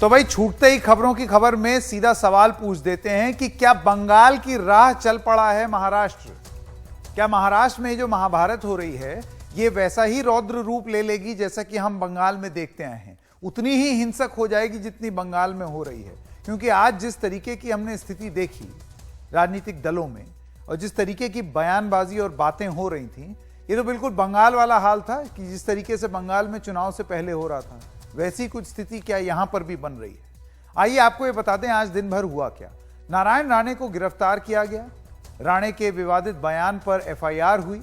तो भाई छूटते ही खबरों की खबर में सीधा सवाल पूछ देते हैं कि क्या बंगाल की राह चल पड़ा है महाराष्ट्र? क्या महाराष्ट्र में जो महाभारत हो रही है ये वैसा ही रौद्र रूप ले लेगी जैसा कि हम बंगाल में देखते आए हैं? उतनी ही हिंसक हो जाएगी जितनी बंगाल में हो रही है? क्योंकि आज जिस तरीके की हमने स्थिति देखी राजनीतिक दलों में और जिस तरीके की बयानबाजी और बातें हो रही थी, ये तो बिल्कुल बंगाल वाला हाल था कि जिस तरीके से बंगाल में चुनाव से पहले हो रहा था वैसी कुछ स्थिति क्या यहां पर भी बन रही है? आइए आपको ये बता दें आज दिन भर हुआ क्या। नारायण राणे को गिरफ्तार किया गया। राणे के विवादित बयान पर एफआईआर हुई।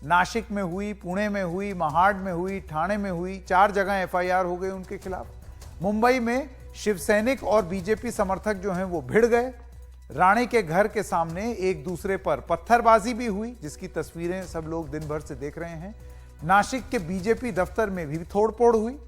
नासिक में हुई, पुणे में हुई, महाड में हुई, ठाणे में हुई, 4 जगह एफआईआर हो गई उनके खिलाफ। मुंबई में शिवसैनिक और बीजेपी समर्थक जो हैं वो भिड़ गए। राणे के घर के सामने एक दूसरे पर पत्थरबाजी भी हुई जिसकी तस्वीरें सब लोग दिन भर से देख रहे हैं। नासिक के बीजेपी दफ्तर में भी तोड़फोड़ हुई।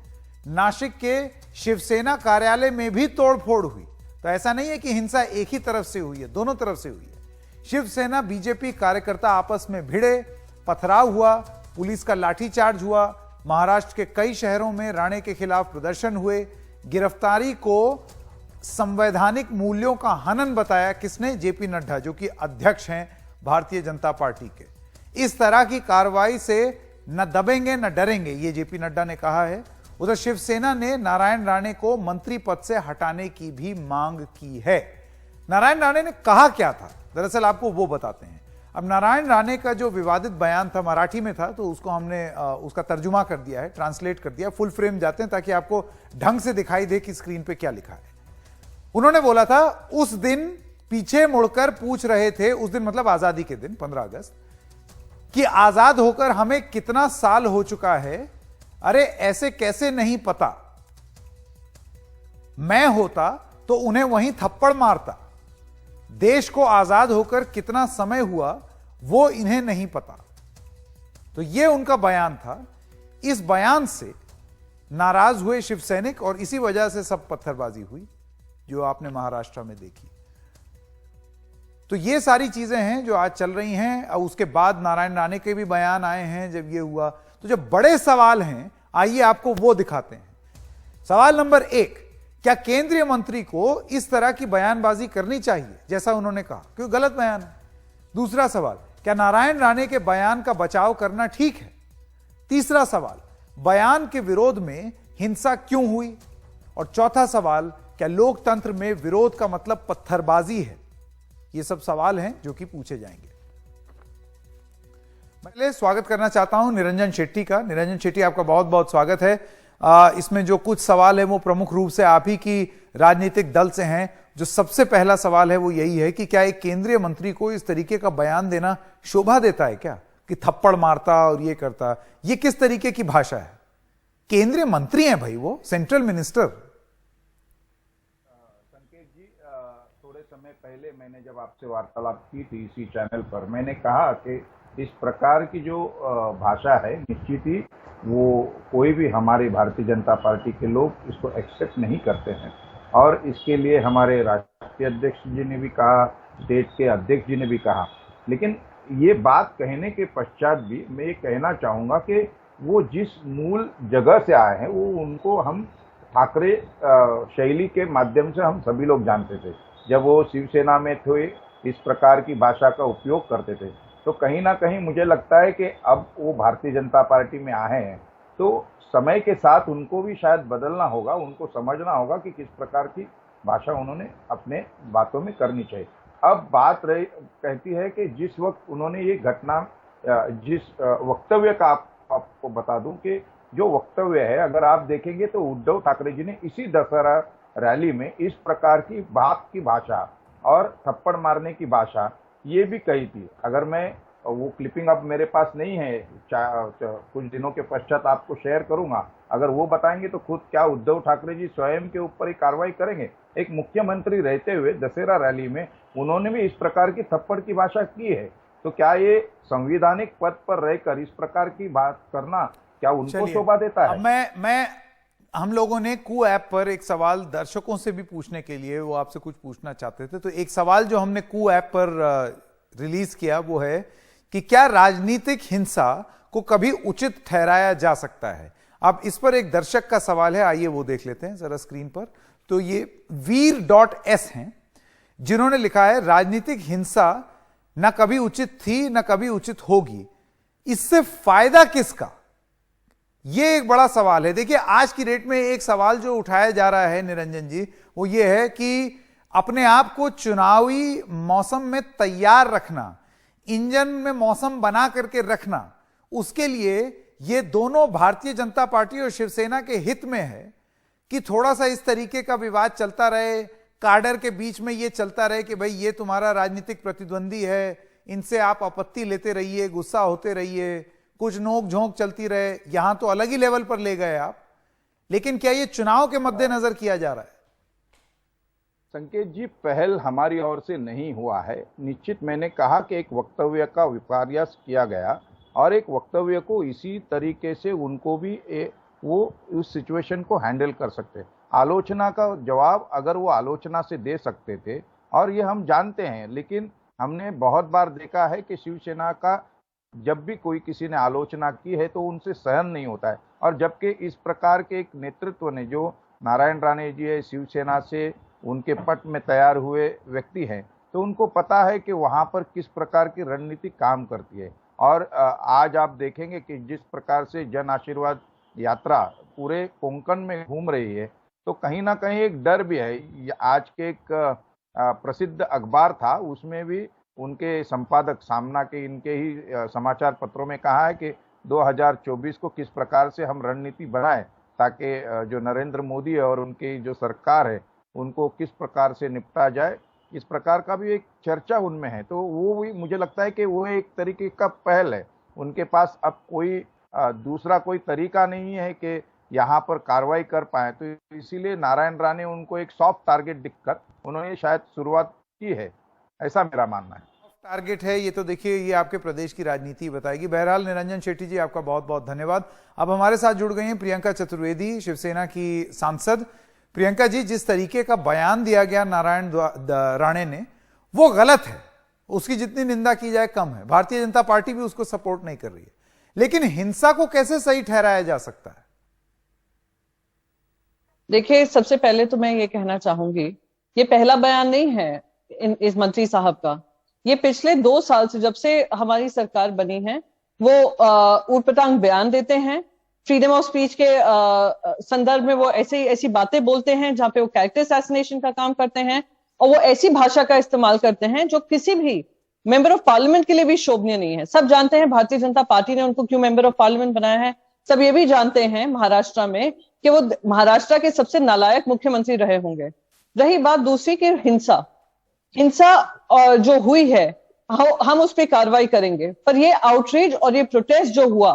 नासिक के शिवसेना कार्यालय में भी तोड़फोड़ हुई। तो ऐसा नहीं है कि हिंसा एक ही तरफ से हुई है, दोनों तरफ से हुई है। शिवसेना बीजेपी कार्यकर्ता आपस में भिड़े, पथराव हुआ, पुलिस का लाठीचार्ज हुआ। महाराष्ट्र के कई शहरों में राणे के खिलाफ प्रदर्शन हुए। गिरफ्तारी को संवैधानिक मूल्यों का हनन बताया किसने? जेपी नड्डा, जो कि अध्यक्ष हैं भारतीय जनता पार्टी के। इस तरह की कार्रवाई से न दबेंगे न डरेंगे, ये जेपी नड्डा ने कहा है। उधर शिवसेना ने नारायण राणे को मंत्री पद से हटाने की भी मांग की है। नारायण राणे ने कहा क्या था, दरअसल आपको वो बताते हैं। अब नारायण राणे का जो विवादित बयान था मराठी में था, तो उसको हमने उसका तर्जुमा कर दिया है, ट्रांसलेट कर दिया। फुल फ्रेम जाते हैं ताकि आपको ढंग से दिखाई दे कि स्क्रीन पे क्या लिखा है। उन्होंने बोला था, उस दिन पीछे मुड़कर पूछ रहे थे, उस दिन मतलब आजादी के दिन 15 अगस्त, कि आजाद होकर हमें कितना साल हो चुका है। अरे ऐसे कैसे नहीं पता? मैं होता तो उन्हें वहीं थप्पड़ मारता। देश को आजाद होकर कितना समय हुआ वो इन्हें नहीं पता। तो यह उनका बयान था। इस बयान से नाराज हुए शिवसैनिक और इसी वजह से सब पत्थरबाजी हुई जो आपने महाराष्ट्र में देखी। तो ये सारी चीजें हैं जो आज चल रही हैं। और उसके बाद नारायण राणे के भी बयान आए हैं जब ये हुआ। तो जो बड़े सवाल हैं आइए आपको वो दिखाते हैं। सवाल नंबर 1, क्या केंद्रीय मंत्री को इस तरह की बयानबाजी करनी चाहिए जैसा उन्होंने कहा, क्योंकि गलत बयान है? दूसरा सवाल, क्या नारायण राणे के बयान का बचाव करना ठीक है? तीसरा सवाल, बयान के विरोध में हिंसा क्यों हुई? और चौथा सवाल, क्या लोकतंत्र में विरोध का मतलब पत्थरबाजी है? ये सब सवाल हैं जो कि पूछे जाएंगे। पहले स्वागत करना चाहता हूं निरंजन शेट्टी का। निरंजन शेट्टी, आपका बहुत बहुत स्वागत है। इसमें जो कुछ सवाल है वो प्रमुख रूप से आप ही की राजनीतिक दल से हैं। जो सबसे पहला सवाल है वो यही है कि क्या एक केंद्रीय मंत्री को इस तरीके का बयान देना शोभा देता है क्या, कि थप्पड़ मारता और ये करता? ये किस तरीके की भाषा है? केंद्रीय मंत्री हैं भाई, वो सेंट्रल मिनिस्टर। संकेत जी, थोड़े समय पहले मैंने जब आपसे वार्तालाप की थी इसी चैनल पर, मैंने कहा कि इस प्रकार की जो भाषा है निश्चित ही वो कोई भी हमारी भारतीय जनता पार्टी के लोग इसको एक्सेप्ट नहीं करते हैं। और इसके लिए हमारे राष्ट्रीय अध्यक्ष जी ने भी कहा, स्टेट के अध्यक्ष जी ने भी कहा। लेकिन ये बात कहने के पश्चात भी मैं ये कहना चाहूँगा कि वो जिस मूल जगह से आए हैं वो उनको हम ठाकरे शैली के माध्यम से हम सभी लोग जानते थे। जब वो शिवसेना में थे इस प्रकार की भाषा का उपयोग करते थे। तो कहीं ना कहीं मुझे लगता है कि अब वो भारतीय जनता पार्टी में आए हैं तो समय के साथ उनको भी शायद बदलना होगा, उनको समझना होगा कि किस प्रकार की भाषा उन्होंने अपने बातों में करनी चाहिए। अब बात कहती है कि जिस वक्त उन्होंने ये घटना, जिस वक्तव्य का आपको बता दूं कि जो वक्तव्य है अगर आप देखेंगे तो उद्धव ठाकरे जी ने इसी दशहरा रैली में इस प्रकार की बात की भाषा और थप्पड़ मारने की भाषा ये भी कही थी। अगर मैं वो क्लिपिंग अब मेरे पास नहीं है, कुछ दिनों के पश्चात आपको शेयर करूंगा। अगर वो बताएंगे तो खुद क्या उद्धव ठाकरे जी स्वयं के ऊपर ही कार्रवाई करेंगे? एक मुख्यमंत्री रहते हुए दशहरा रैली में उन्होंने भी इस प्रकार की थप्पड़ की भाषा की है। तो क्या ये संवैधानिक पद पर रहकर इस प्रकार की बात करना क्या उनको शोभा देता है? हम लोगों ने कू ऐप पर एक सवाल दर्शकों से भी पूछने के लिए, वो आपसे कुछ पूछना चाहते थे। तो एक सवाल जो हमने कू ऐप पर रिलीज किया वो है कि क्या राजनीतिक हिंसा को कभी उचित ठहराया जा सकता है? अब इस पर एक दर्शक का सवाल है, आइए वो देख लेते हैं जरा स्क्रीन पर। तो ये वीर.s हैं, जिन्होंने लिखा है राजनीतिक हिंसा न कभी उचित थी न कभी उचित होगी, इससे फायदा किसका? यह एक बड़ा सवाल है। देखिए, आज की डेट में एक सवाल जो उठाया जा रहा है निरंजन जी, वो ये है कि अपने आप को चुनावी मौसम में तैयार रखना, इंजन में मौसम बना करके रखना, उसके लिए ये दोनों भारतीय जनता पार्टी और शिवसेना के हित में है कि थोड़ा सा इस तरीके का विवाद चलता रहे, काडर के बीच में ये चलता रहे कि भाई ये तुम्हारा राजनीतिक प्रतिद्वंदी है, इनसे आप आपत्ति लेते रहिए, गुस्सा होते रहिए, कुछ नोक झोंक चलती रहे। यहां तो अलग ही लेवल पर ले गए आप, लेकिन क्या ये चुनाव के मद्देनजर किया जा रहा है? संकेत जी, पहल हमारी ओर से नहीं हुआ है। निश्चित मैंने कहा कि एक वक्तव्य का विपर्यास किया गया और एक वक्तव्य को इसी तरीके से उनको भी वो उस सिचुएशन को हैंडल कर सकते। आलोचना का जवाब अगर वो आलोचना से दे सकते थे, और ये हम जानते हैं, लेकिन हमने बहुत बार देखा है कि शिवसेना का जब भी कोई किसी ने आलोचना की है तो उनसे सहन नहीं होता है। और जबकि इस प्रकार के एक नेतृत्व ने, जो नारायण राणे जी है, शिवसेना से उनके पट में तैयार हुए व्यक्ति हैं, तो उनको पता है कि वहाँ पर किस प्रकार की रणनीति काम करती है। और आज आप देखेंगे कि जिस प्रकार से जन आशीर्वाद यात्रा पूरे कोंकण में घूम रही है, तो कहीं ना कहीं एक डर भी है। आज के एक प्रसिद्ध अखबार था, उसमें भी उनके संपादक सामना के इनके ही समाचार पत्रों में कहा है कि 2024 को किस प्रकार से हम रणनीति बनाएं ताकि जो नरेंद्र मोदी और उनकी जो सरकार है उनको किस प्रकार से निपटा जाए, इस प्रकार का भी एक चर्चा उनमें है। तो वो भी मुझे लगता है कि वो एक तरीके का पहल है। उनके पास अब कोई दूसरा कोई तरीका नहीं है कि यहाँ पर कार्रवाई कर पाए, तो इसीलिए नारायण राणे उनको एक सॉफ्ट टारगेट दिखकर उन्होंने शायद शुरुआत की है, ऐसा मेरा मानना है। टारगेट है ये, तो देखिए ये आपके प्रदेश की राजनीति बताएगी। बहरहाल निरंजन शेट्टी जी, आपका बहुत बहुत धन्यवाद। अब हमारे साथ जुड़ गई हैं प्रियंका चतुर्वेदी, शिवसेना की सांसद। प्रियंका जी, जिस तरीके का बयान दिया गया नारायण राणे ने, वो गलत है, उसकी जितनी निंदा की जाए कम है। भारतीय जनता पार्टी भी उसको सपोर्ट नहीं कर रही है, लेकिन हिंसा को कैसे सही ठहराया जा सकता है? देखिए, सबसे पहले तो मैं ये कहना चाहूंगी, ये पहला बयान नहीं है इस मंत्री साहब का। ये पिछले 2 साल से, जब से हमारी सरकार बनी है, वो ऊटपटांग बयान देते हैं, फ्रीडम ऑफ स्पीच के संदर्भ में वो ऐसी बातें बोलते हैं जहां पे वो कैरेक्टर असैसिनेशन का काम करते हैं, और वो ऐसी भाषा का इस्तेमाल करते हैं जो किसी भी मेंबर ऑफ पार्लियामेंट के लिए भी शोभनीय नहीं है। सब जानते हैं भारतीय जनता पार्टी ने उनको क्यों मेंबर ऑफ पार्लियामेंट बनाया है। सब ये भी जानते हैं महाराष्ट्र में कि वो महाराष्ट्र के सबसे नालायक मुख्यमंत्री रहे होंगे। रही बात दूसरी की हिंसा जो हुई है, हम उस पर कार्रवाई करेंगे, पर ये आउटरीच और ये प्रोटेस्ट जो हुआ,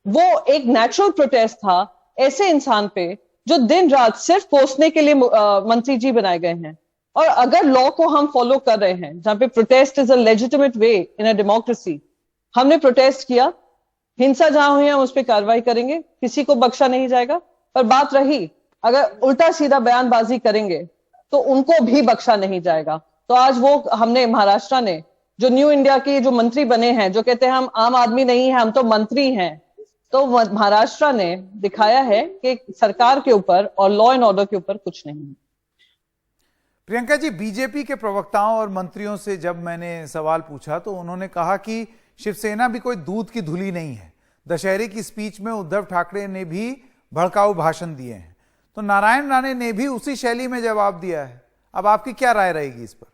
वो एक नेचुरल प्रोटेस्ट था ऐसे इंसान पे जो दिन रात सिर्फ कोसने के लिए मंत्री जी बनाए गए हैं। और अगर लॉ को हम फॉलो कर रहे हैं, जहां पे protest is a legitimate way in a democracy, हमने प्रोटेस्ट किया, हिंसा जहां हुई है उस पर कार्रवाई करेंगे, किसी को बख्शा नहीं जाएगा। पर बात रही अगर उल्टा सीधा बयानबाजी करेंगे तो उनको भी बख्शा नहीं जाएगा। तो आज वो हमने महाराष्ट्र ने जो न्यू इंडिया के जो मंत्री बने हैं, जो कहते हैं हम आम आदमी नहीं है, हम तो मंत्री हैं, तो महाराष्ट्र ने दिखाया है कि सरकार के ऊपर और लॉ एंड ऑर्डर के ऊपर कुछ नहीं है। प्रियंका जी, बीजेपी के प्रवक्ताओं और मंत्रियों से जब मैंने सवाल पूछा तो उन्होंने कहा कि शिवसेना भी कोई दूध की धुली नहीं है। दशहरे की स्पीच में उद्धव ठाकरे ने भी भड़काऊ भाषण दिए हैं, तो नारायण राणे ने भी उसी शैली में जवाब दिया है। अब आपकी क्या राय रहेगी इस पर?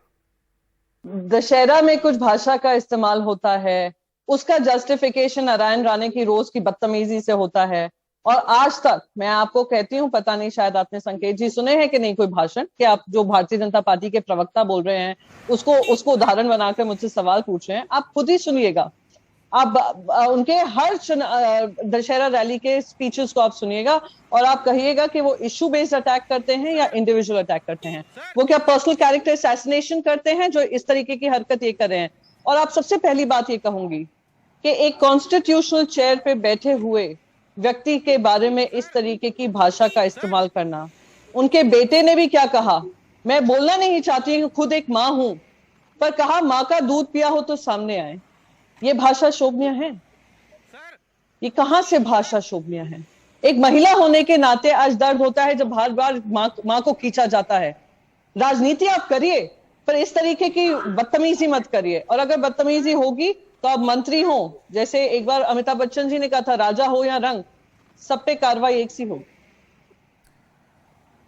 दशहरा में कुछ भाषा का इस्तेमाल होता है, उसका जस्टिफिकेशन नारायण राणे की रोज की बदतमीजी से होता है। और आज तक मैं आपको कहती हूं, पता नहीं शायद आपने संकेत जी सुने हैं कि नहीं कोई भाषण, कि आप जो भारतीय जनता पार्टी के प्रवक्ता बोल रहे हैं उसको उदाहरण बनाकर मुझसे सवाल पूछ रहे हैं। आप खुद ही सुनिएगा, आप उनके हर दशहरा रैली के स्पीचेस को आप सुनिएगा और आप कहिएगा कि वो इश्यू बेस्ड अटैक करते हैं या इंडिविजुअल अटैक करते हैं। वो क्या पर्सनल कैरेक्टर असैसिनेशन करते हैं जो इस तरीके की हरकत ये कर रहे हैं? और आप सबसे पहली बात ये कहूंगी कि एक कॉन्स्टिट्यूशनल चेयर पे बैठे हुए व्यक्ति के बारे में इस तरीके की भाषा का इस्तेमाल करना, उनके बेटे ने भी क्या कहा, मैं बोलना नहीं चाहती, खुद एक माँ हूं, पर कहा माँ का दूध पिया हो तो सामने आए। ये भाषा शोभनीय है? ये कहां से भाषा शोभनीय है? एक महिला होने के नाते आज दर्द होता है जब बार बार माँ को खींचा जाता है। राजनीति आप करिए, पर इस तरीके की बदतमीजी मत करिए। और अगर बदतमीजी होगी तो आप मंत्री हो, जैसे एक बार अमिताभ बच्चन जी ने कहा था, राजा हो या रंग, सब पे कार्रवाई एक सी होगी।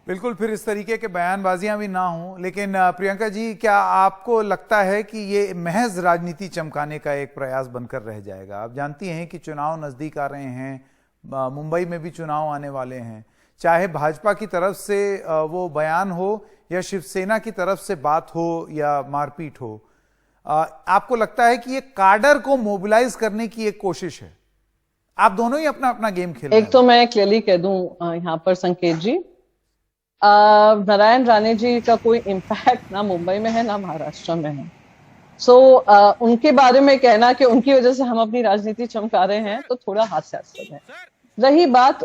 बिल्कुल, फिर इस तरीके के बयानबाजियां भी ना हों। लेकिन प्रियंका जी, क्या आपको लगता है कि ये महज राजनीति चमकाने का एक प्रयास बनकर रह जाएगा? आप जानती हैं कि चुनाव नजदीक आ रहे हैं, मुंबई में भी चुनाव आने वाले हैं। चाहे भाजपा की तरफ से वो बयान हो या शिवसेना की तरफ से बात हो या मारपीट हो, आपको लगता है कि ये काडर को मोबिलाइज करने की एक कोशिश है? आप दोनों ही अपना अपना गेम खेल रहे हैं। एक तो मैं क्लियरली कह दूं यहाँ पर संकेत जी, नारायण राणे जी का कोई इम्पैक्ट ना मुंबई में है ना महाराष्ट्र में है। उनके बारे में कहना कि उनकी वजह से हम अपनी राजनीति चमका रहे हैं तो थोड़ा हास्यास्पद है। रही बात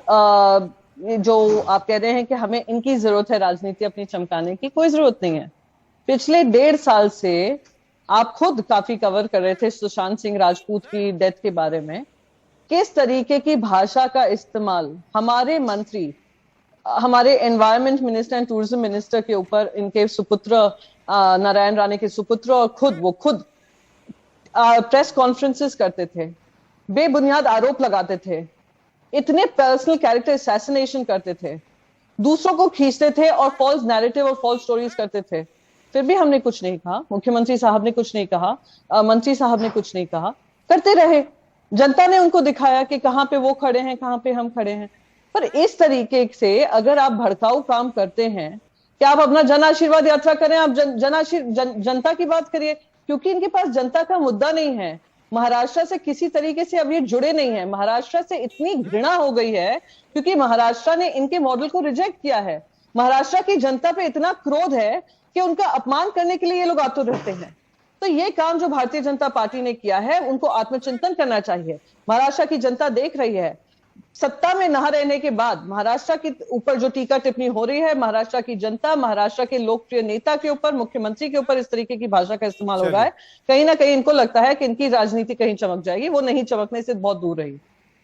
जो आप कह रहे हैं कि हमें इनकी जरूरत है राजनीति अपनी चमकाने की, कोई जरूरत नहीं है। पिछले 1.5 साल से आप खुद काफी कवर कर रहे थे सुशांत सिंह राजपूत की डेथ के बारे में। किस तरीके की भाषा का इस्तेमाल हमारे मंत्री, हमारे environment minister and tourism minister के ऊपर, इनके सुपुत्र नारायण राणे के सुपुत्र, और वो खुद प्रेस कॉन्फ्रेंसेस करते थे, बेबुनियाद आरोप लगाते थे, इतने पर्सनल कैरेक्टर असैसिनेशन करते थे, दूसरों को खींचते थे और फॉल्स नैरेटिव और फॉल्स स्टोरीज करते थे। फिर भी हमने कुछ नहीं कहा, मुख्यमंत्री साहब ने कुछ नहीं कहा, मंत्री साहब ने कुछ नहीं कहा, करते रहे। जनता ने उनको दिखाया कि कहां पे वो खड़े हैं, कहां पे हम खड़े हैं। पर इस तरीके से अगर आप भड़काऊ काम करते हैं कि आप अपना जन आशीर्वाद यात्रा करें, आप जनता की बात करिए, क्योंकि इनके पास जनता का मुद्दा नहीं है। महाराष्ट्र से किसी तरीके से अब ये जुड़े नहीं है। महाराष्ट्र से इतनी घृणा हो गई है क्योंकि महाराष्ट्र ने इनके मॉडल को रिजेक्ट किया है। महाराष्ट्र की जनता पे इतना क्रोध है कि उनका अपमान करने के लिए ये लोग आतुर रहते हैं। तो ये काम जो भारतीय जनता पार्टी ने किया है, उनको आत्मचिंतन करना चाहिए। महाराष्ट्र की जनता देख रही है, सत्ता में न रहने के बाद महाराष्ट्र के ऊपर जो टीका टिप्पणी हो रही है, महाराष्ट्र की जनता, महाराष्ट्र के लोकप्रिय नेता के ऊपर, मुख्यमंत्री के ऊपर इस तरीके की भाषा का इस्तेमाल हो रहा है, कहीं ना कहीं इनको लगता है कि इनकी राजनीति कहीं चमक जाएगी। वो नहीं चमकने से बहुत दूर रही।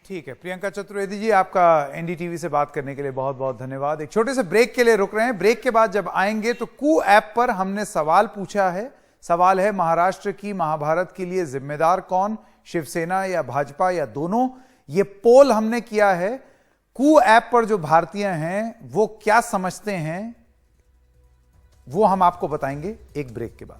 ठीक है, प्रियंका चतुर्वेदी जी, आपका एनडीटीवी से बात करने के लिए बहुत बहुत धन्यवाद। एक छोटे से ब्रेक के लिए रुक रहे हैं। ब्रेक के बाद जब आएंगे तो कू ऐप पर हमने सवाल पूछा है। सवाल है, महाराष्ट्र की महाभारत के लिए जिम्मेदार कौन, शिवसेना या भाजपा या दोनों? ये पोल हमने किया है। कू ऐप पर जो भारतीय हैं वो क्या समझते हैं, वो हम आपको बताएंगे एक ब्रेक के बाद।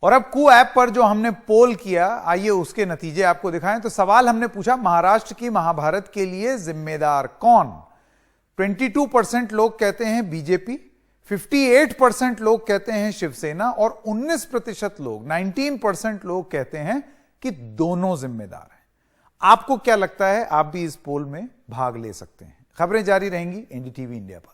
और अब कू ऐप पर जो हमने पोल किया, आइए उसके नतीजे आपको दिखाएं। तो सवाल हमने पूछा, महाराष्ट्र की महाभारत के लिए जिम्मेदार कौन? 22% लोग कहते हैं बीजेपी, 58% लोग कहते हैं शिवसेना और 19% लोग, 19% लोग कहते हैं कि दोनों जिम्मेदार हैं। आपको क्या लगता है? आप भी इस पोल में भाग ले सकते हैं। खबरें जारी रहेंगी एनडीटीवी इंडिया पर।